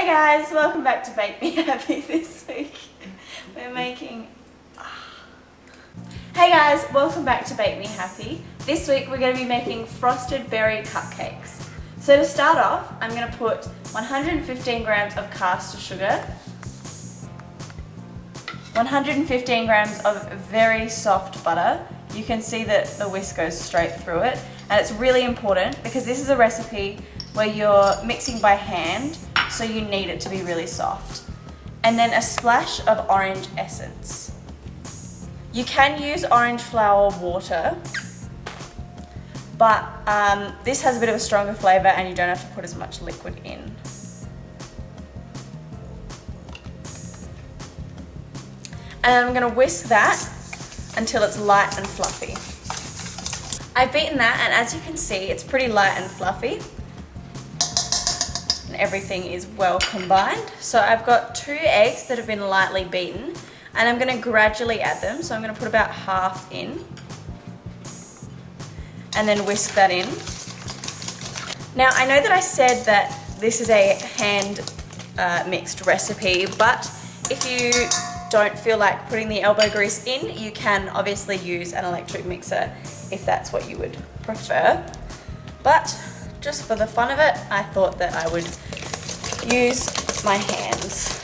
guys, welcome back to Bake Me Happy. This week we're making... Hey guys, welcome back to Bake Me Happy. This week we're going to be making Frosted Berry Cupcakes. So to start off, I'm going to put 115 grams of caster sugar, 115 grams of very soft butter. You can see that the whisk goes straight through it, and it's really important because this is a recipe where you're mixing by hand, so you need it to be really soft. And then a splash of orange essence. You can use orange flower water, but this has a bit of a stronger flavour and you don't have to put as much liquid in. And I'm going to whisk that until it's light and fluffy. I've beaten that, and as you can see, it's pretty light and fluffy. And everything is well combined. So I've got 2 eggs that have been lightly beaten, and I'm going to gradually add them. So I'm going to put about half in and then whisk that in. Now I know that I said that this is a hand mixed recipe, but if you don't feel like putting the elbow grease in, you can obviously use an electric mixer if that's what you would prefer. But just for the fun of it, I thought that I would use my hands.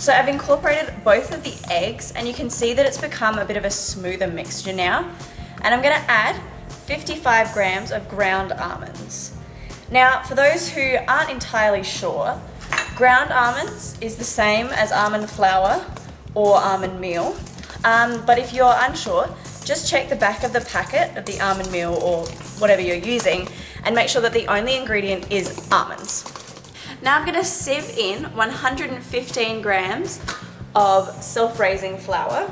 So I've incorporated both of the eggs, and you can see that it's become a bit of a smoother mixture now. And I'm going to add 55 grams of ground almonds. Now, for those who aren't entirely sure, ground almonds is the same as almond flour or almond meal. But if you're unsure, just check the back of the packet of the almond meal or whatever you're using and make sure that the only ingredient is almonds. Now I'm going to sieve in 115 grams of self-raising flour.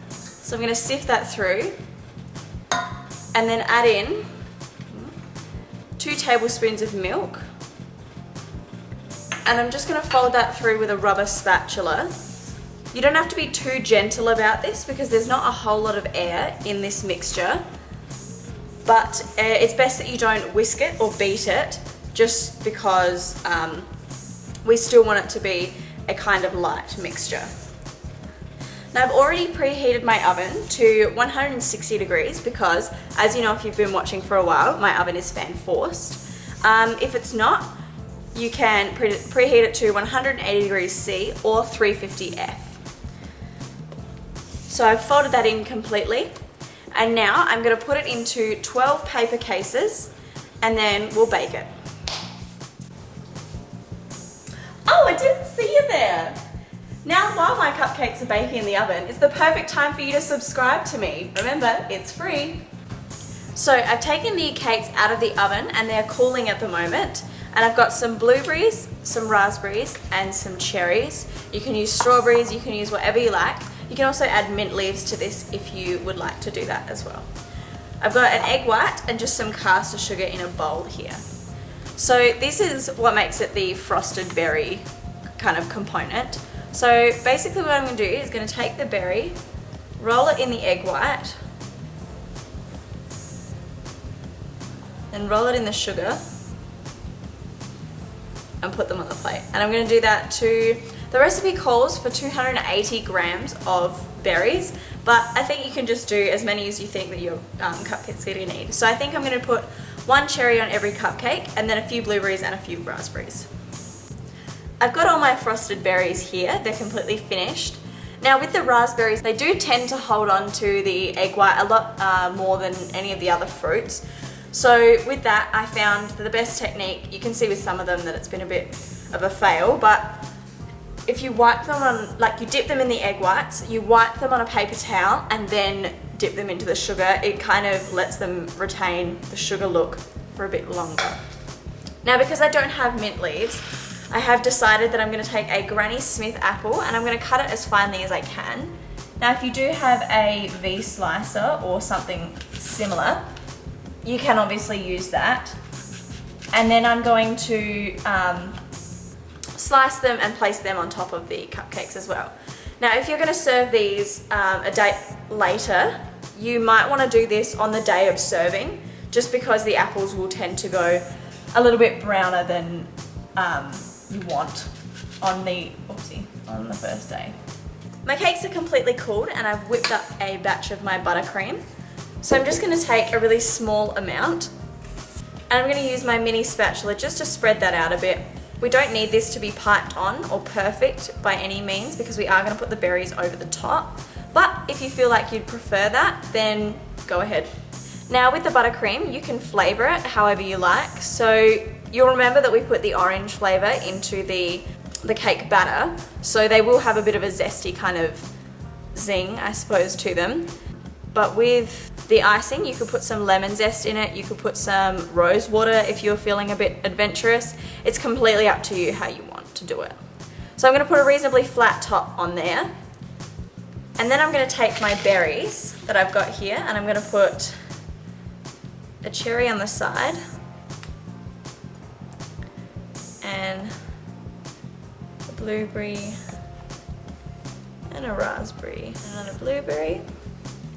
So I'm going to sift that through and then add in 2 tablespoons of milk. And I'm just going to fold that through with a rubber spatula. You don't have to be too gentle about this because there's not a whole lot of air in this mixture, but it's best that you don't whisk it or beat it, just because we still want it to be a kind of light mixture. Now I've already preheated my oven to 160 degrees because, as you know if you've been watching for a while, my oven is fan forced. If it's not, you can preheat it to 180 degrees C or 350 F. So I've folded that in completely, and now I'm going to put it into 12 paper cases and then we'll bake it. Oh, I didn't see you there! Now while my cupcakes are baking in the oven, it's the perfect time for you to subscribe to me. Remember, it's free. So I've taken the cakes out of the oven and they're cooling at the moment. And I've got some blueberries, some raspberries, and some cherries. You can use strawberries, you can use whatever you like. You can also add mint leaves to this if you would like to do that as well. I've got an egg white and just some caster sugar in a bowl here. So this is what makes it the frosted berry kind of component. So basically what I'm going to do is going to take the berry, roll it in the egg white, and roll it in the sugar, and put them on the plate. And I'm going to do that to, the recipe calls for 280 grams of berries, but I think you can just do as many as you think that your cupcake's going to need. So I think I'm going to put 1 cherry on every cupcake and then a few blueberries and a few raspberries. I've got all my frosted berries here, they're completely finished. Now with the raspberries, they do tend to hold on to the egg white a lot more than any of the other fruits. So with that, I found that the best technique, you can see with some of them that it's been a bit of a fail, but if you wipe them on, like you dip them in the egg whites, you wipe them on a paper towel and then dip them into the sugar, it kind of lets them retain the sugar look for a bit longer. Now because I don't have mint leaves, I have decided that I'm going to take a Granny Smith apple and I'm going to cut it as finely as I can. Now if you do have a V-slicer or something similar, you can obviously use that. And then I'm going to slice them and place them on top of the cupcakes as well. Now if you're going to serve these a day later, you might want to do this on the day of serving, just because the apples will tend to go a little bit browner than you want on the first day. My cakes are completely cooled and I've whipped up a batch of my buttercream. So I'm just going to take a really small amount and I'm going to use my mini spatula just to spread that out a bit. We don't need this to be piped on or perfect by any means because we are going to put the berries over the top. But if you feel like you'd prefer that, then go ahead. Now with the buttercream, you can flavour it however you like. So you'll remember that we put the orange flavour into the cake batter. So they will have a bit of a zesty kind of zing, I suppose, to them. But with the icing, you could put some lemon zest in it. You could put some rose water if you're feeling a bit adventurous. It's completely up to you how you want to do it. So I'm going to put a reasonably flat top on there. And then I'm going to take my berries that I've got here and I'm going to put a cherry on the side and a blueberry and a raspberry and another blueberry.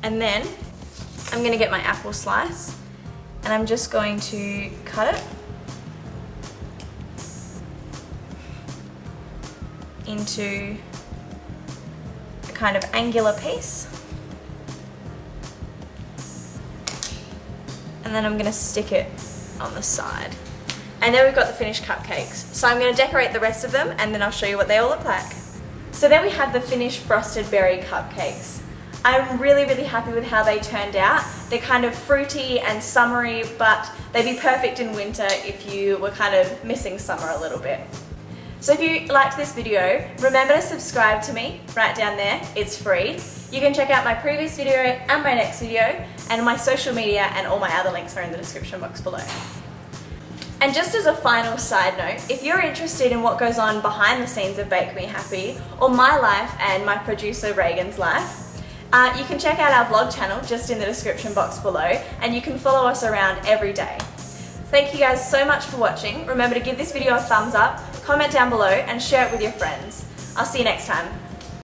And then I'm going to get my apple slice and I'm just going to cut it into a kind of angular piece. And then I'm going to stick it on the side. And then we've got the finished cupcakes. So I'm going to decorate the rest of them and then I'll show you what they all look like. So then we have the finished Frosted Berry Cupcakes. I'm really happy with how they turned out. They're kind of fruity and summery, but they'd be perfect in winter if you were kind of missing summer a little bit. So if you liked this video, remember to subscribe to me right down there. It's free. You can check out my previous video and my next video, and my social media and all my other links are in the description box below. And just as a final side note, if you're interested in what goes on behind the scenes of Bake Me Happy, or my life and my producer Reagan's life, you can check out our vlog channel just in the description box below, and you can follow us around every day. Thank you guys so much for watching. Remember to give this video a thumbs up, comment down below, and share it with your friends. I'll see you next time.